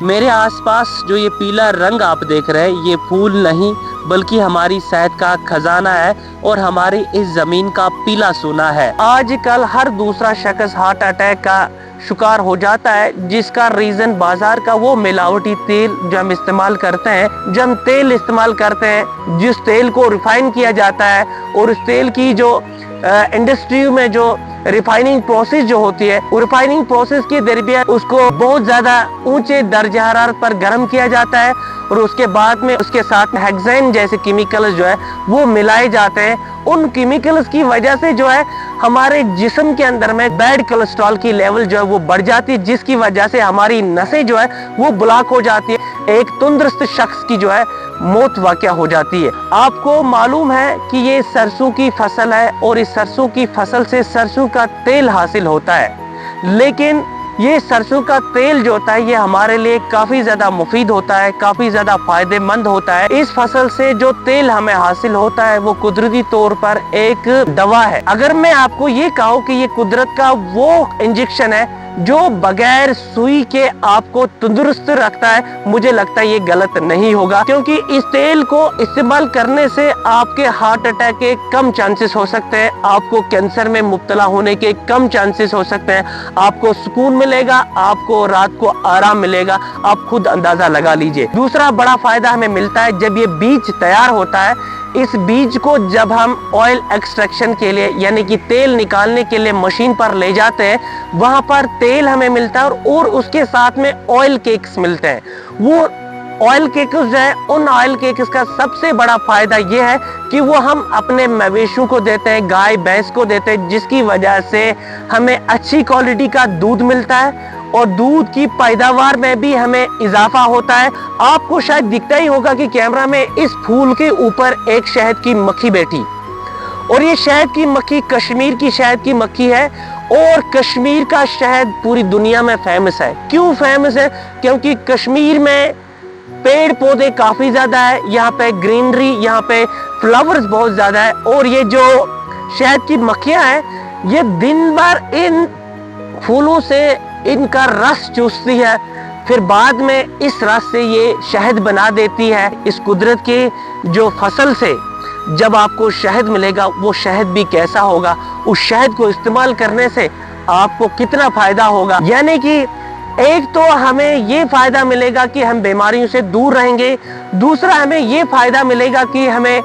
मेरे आसपास जो ये पीला रंग आप देख रहे हैं, ये फूल नहीं बल्कि हमारी सेहत का खजाना है और हमारी इस जमीन का पीला सोना है। आजकल हर दूसरा शख्स हार्ट अटैक का शिकार हो जाता है, जिसका रीजन बाजार का वो मिलावटी तेल जो हम इस्तेमाल करते हैं। जब हम तेल इस्तेमाल करते हैं, जिस तेल को रिफाइन किया जाता है और उस तेल की जो इंडस्ट्री में जो रिफाइनिंग प्रोसेस जो होती है, वो रिफाइनिंग प्रोसेस के दरमियान उसको बहुत ज्यादा ऊंचे दर्जे हरारत पर गर्म किया जाता है और उसके बाद में उसके साथ हेक्सेन जैसे केमिकल्स जो है वो मिलाए जाते हैं। उन केमिकल्स की वजह से जो है हमारे जिस्म के अंदर में बैड कोलेस्ट्रॉल की लेवल जो है वो बढ़ जाती है, जिसकी वजह से हमारी नसें जो है वो ब्लॉक हो जाती है। एक तंदुरुस्त शख्स की जो है मौत वाक़या हो जाती है। आपको मालूम है कि ये सरसों की फसल है और इस सरसों की फसल से सरसों का तेल हासिल होता है, लेकिन ये सरसों का तेल जो होता है ये हमारे लिए काफी ज्यादा मुफीद होता है, काफी ज्यादा फायदेमंद होता है। इस फसल से जो तेल हमें हासिल होता है वो कुदरती तौर पर एक दवा है। अगर मैं आपको ये कहूँ कि ये कुदरत का वो इंजेक्शन है जो बगैर सुई के आपको तंदुरुस्त रखता है, मुझे लगता है ये गलत नहीं होगा, क्योंकि इस तेल को इस्तेमाल करने से आपके हार्ट अटैक के कम चांसेस हो सकते हैं, आपको कैंसर में मुब्तला होने के कम चांसेस हो सकते हैं, आपको सुकून मिलेगा, आपको रात को आराम मिलेगा। आप खुद अंदाजा लगा लीजिए। दूसरा बड़ा फायदा हमें मिलता है, जब ये बीज तैयार होता है, इस बीज को जब हम ऑयल एक्सट्रैक्शन के लिए यानी कि तेल निकालने के लिए मशीन पर ले जाते हैं, वहां पर तेल हमें मिलता है और उसके साथ में ऑयल केक्स मिलते हैं। वो ऑयल केक्स जो है, उन ऑयल केक्स का सबसे बड़ा फायदा ये है कि वो हम अपने मवेशियों को देते हैं, गाय भैंस को देते हैं, जिसकी वजह से हमें अच्छी क्वालिटी का दूध मिलता है और दूध की पैदावार में भी हमें इजाफा होता है। आपको शायद दिखता ही होगा कि कैमरा में इस फूल के ऊपर एक शहद की मक्खी बैठी, और ये शहद की मक्खी कश्मीर की शहद की मक्खी है और कश्मीर का शहद पूरी दुनिया में फेमस है। क्यों फेमस है? क्योंकि कश्मीर में पेड़ पौधे काफी ज्यादा है, यहाँ पे ग्रीनरी, यहाँ पे फ्लावर्स बहुत ज्यादा है, और ये जो शहद की मक्खियां हैं ये दिन भर इन फूलों से इनका रस चूसती है, फिर बाद में इस रस से ये शहद बना देती है। इस कुदरत की जो फसल से जब आपको शहद मिलेगा, वो शहद भी कैसा होगा, उस शहद को इस्तेमाल करने से आपको कितना फायदा होगा। यानी कि एक तो हमें ये फायदा मिलेगा कि हम बीमारियों से दूर रहेंगे, दूसरा हमें ये फायदा मिलेगा कि हमें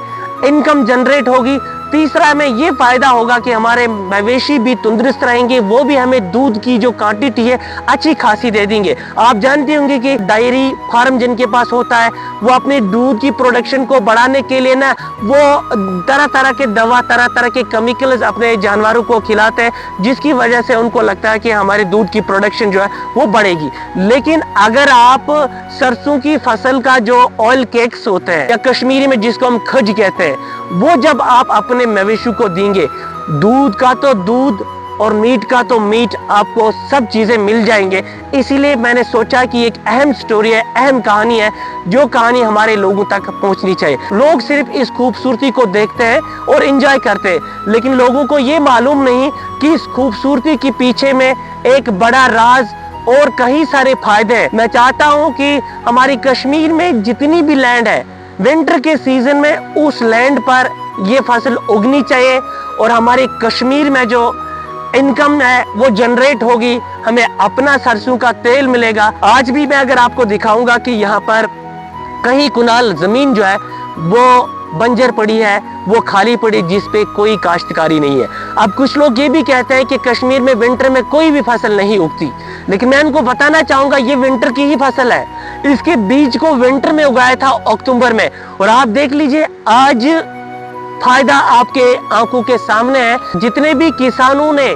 इनकम जनरेट होगी, तीसरा हमें ये फायदा होगा कि हमारे मवेशी भी तंदुरुस्त रहेंगे, वो भी हमें दूध की जो क्वांटिटी है अच्छी खासी दे देंगे। आप जानते होंगे कि डायरी फार्म जिनके पास होता है वो अपने दूध की प्रोडक्शन को बढ़ाने के लिए ना वो तरह तरह के दवा, तरह तरह के केमिकल्स अपने जानवरों को खिलाते हैं, जिसकी वजह से उनको लगता है कि हमारे दूध की प्रोडक्शन जो है वो बढ़ेगी। लेकिन अगर आप सरसों की फसल का जो ऑयल केक्स होते हैं या कश्मीरी में जिसको हम खज कहते हैं, वो जब आप अपने मवेशी को देंगे, दूध का तो दूध और मीट का तो मीट, आपको सब चीजें मिल जाएंगे। इसीलिए मैंने सोचा कि एक अहम स्टोरी है, अहम कहानी है, जो कहानी हमारे लोगों तक पहुंचनी चाहिए। लोग सिर्फ इस खूबसूरती को देखते हैं और एंजॉय करते हैं, लेकिन लोगों को ये मालूम नहीं कि इस खूबसूरती के पीछे में एक बड़ा राज और कई सारे फायदे हैं। मैं चाहता हूं कि हमारी कश्मीर में जितनी भी लैंड है, विंटर के सीजन में उस लैंड पर ये फसल उगनी चाहिए और हमारे कश्मीर में जो इनकम है वो जनरेट होगी, हमें अपना सरसों का तेल मिलेगा। आज भी मैं अगर आपको दिखाऊंगा कि यहाँ पर कहीं कुनाल जमीन जो है वो बंजर पड़ी है, वो खाली पड़ी, जिस पे कोई काश्तकारी नहीं है। अब कुछ लोग ये भी कहते हैं कि कश्मीर में विंटर में कोई भी फसल नहीं उगती, लेकिन मैं इनको बताना चाहूंगा ये विंटर की ही फसल है। इसके बीज को विंटर में उगाया था अक्टूबर में, और आप देख लीजिए आज फायदा आपके आंखों के सामने है। जितने भी किसानों ने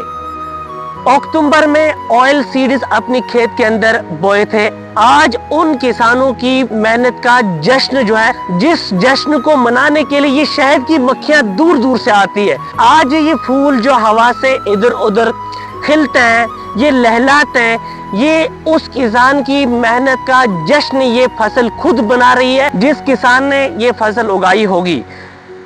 अक्टूबर में ऑयल सीड्स अपनी खेत के अंदर बोए थे, आज उन किसानों की मेहनत का जश्न जो है, जिस जश्न को मनाने के लिए ये शहद की मक्खियां दूर दूर से आती है। आज ये फूल जो हवा से इधर उधर खिलते हैं, ये लहलाते हैं, ये उस किसान की मेहनत का जश्न ये फसल खुद बना रही है, जिस किसान ने ये फसल उगाई होगी।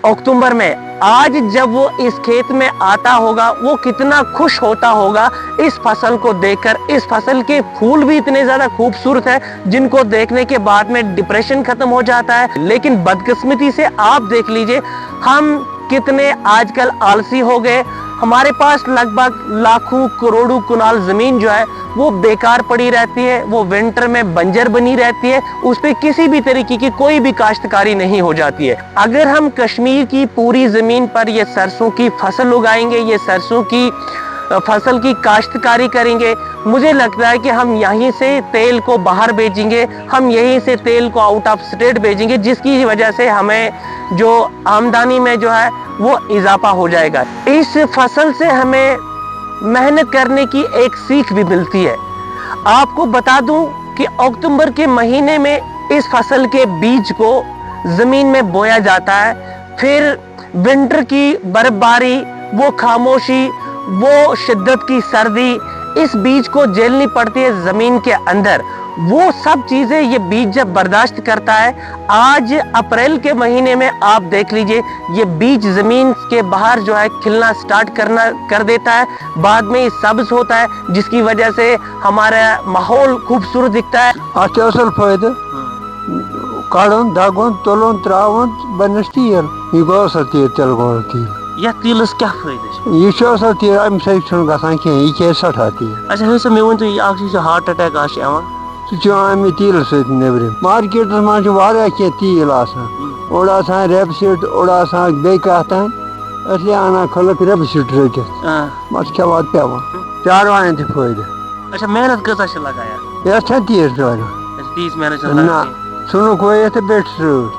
अक्टूबर में आज जब वो इस खेत में आता होगा, वो कितना खुश होता होगा इस फसल को देखकर। इस फसल के फूल भी इतने ज्यादा खूबसूरत है जिनको देखने के बाद में डिप्रेशन खत्म हो जाता है। लेकिन बदकिस्मती से आप देख लीजिए हम कितने आजकल आलसी हो गए। हमारे पास लगभग लाखों करोड़ों कुनाल जमीन जो है वो बेकार पड़ी रहती है, वो विंटर में बंजर बनी रहती है, उस पे किसी भी तरीके की कोई भी काश्तकारी नहीं हो जाती है। अगर हम कश्मीर की पूरी जमीन पर ये सरसों की फसल उगाएंगे, ये सरसों की फसल की काश्तकारी करेंगे, मुझे लगता है कि हम यहीं से तेल को बाहर भेजेंगे, हम यहीं से तेल को आउट ऑफ स्टेट भेजेंगे, जिसकी वजह से हमें जो आमदनी में जो है वो इजाफा हो जाएगा। इस फसल से हमें मेहनत करने की एक सीख भी मिलती है। आपको बता दूं कि अक्टूबर के महीने में इस फसल के बीज को जमीन में बोया जाता है, फिर विंटर की बर्फबारी, वो खामोशी, वो शिद्दत की सर्दी इस बीज को झेलनी पड़ती है जमीन के अंदर। वो सब चीजें ये बीज जब बर्दाश्त करता है, आज अप्रैल के महीने में आप देख लीजिए ये बीज जमीन के बाहर जो है खिलना स्टार्ट कर देता है, बाद में ये सब्ज होता है, जिसकी वजह से हमारा माहौल खूबसूरत दिखता है। अच्छा असल फायदा काड़न दागन तोलन त्रावन बनस तीर ये गो असल तीर तेल गो तीर या तिलस क्या फायदा ये छ असल तीर अम सही छन गसान के ये के सठा तीर अच्छा है समय वन तो ये आखिर से हार्ट अटैक आश आवन सो अम तीर से नेबरे मार्केट में वारिया के तीर आसान ओड़ा आसान रेपसीड ओड़ा आसान बे कहता असली आना खलक रेपसीड रट मत क्या बात पे चार वाने थे फायदा। अच्छा मेहनत कसा से लगाया ये अच्छा तीर जो 30 मेहनत ना सुनो कोई तो बैठ